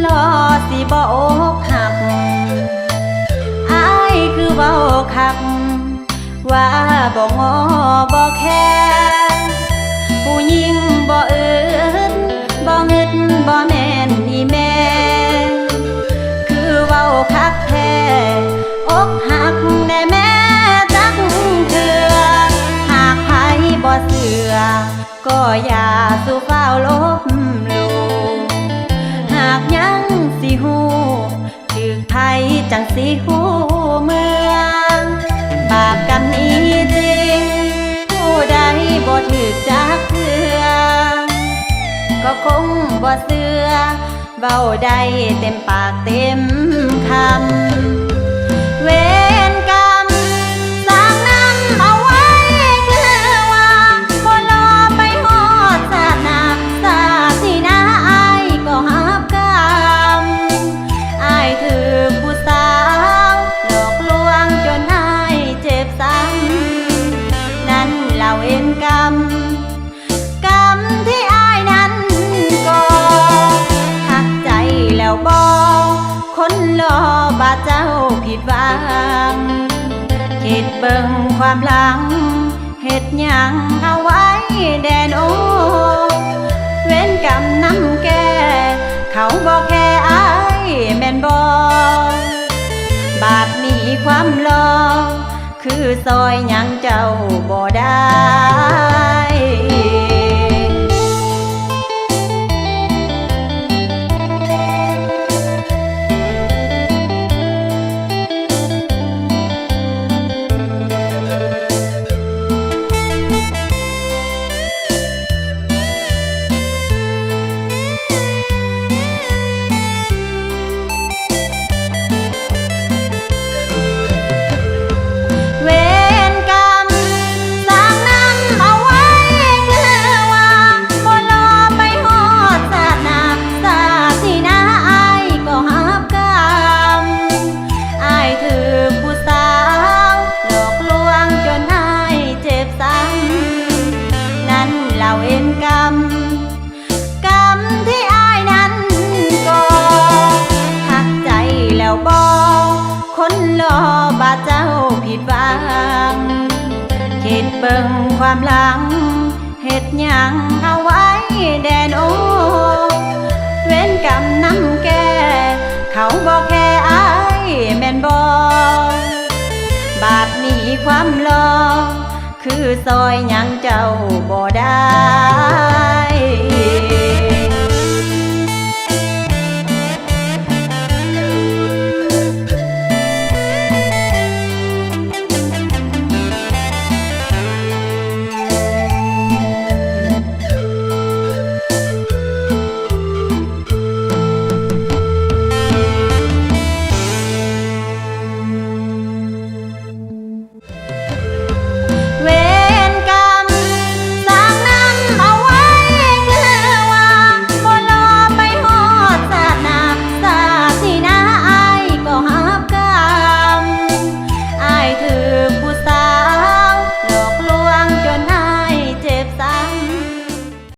หล่อสิบ่อกหักอายคือเว้าคักว่าบ่งอบ่แค่ผู้หญิงบ่อื่นบ่เงิดบ่แม่นอีแม่คือเว้าคักแท้อกหักแน่แม่จักเถื่อหากไผบ่เชื่อก็อย่าสู่เฝ้าลบลู่หากยังสิฮู้ถึงไผจังสิฮู้เมืองบาปกรรมนี้จริงผู้ใดบ่ถึกจักเถื่อก็คงบ่เชื่อเว้าได้เต็มปากเต็มคำเวรกรรมสร้างนำเอาไว้คือว่าบ่รอไปฮอดชาติหน้าชาติที่หน้าอายก็รับกรรมอายถูกผู้สาวหลอกลวงจนอายเจ็บซ้ำนั่นเล่าเวรกรรมกรรมที่อายนั้นก่อหักใจแล้วบอกคนรอบาดเจ้าผิดหวังคิดเบิ่งความหลังเฮ็ดหยังเอาไว้แดนโอเว้นกรรมน้ำแก่เขาบอกแค่อายแม่นบ่บาปมีความรอคือซอยหยังเจ้าบ่ได้คนรอบาดเจ้าผิดหวังคิดเบิ่งความหลังเฮ็ดหยังเอาไว้แดนโอเว้นกรรมน้ำแก่เขาบอกแค่อายแม่นบ่บาปมีความรอคือซอยหยังเจ้าบ่ได้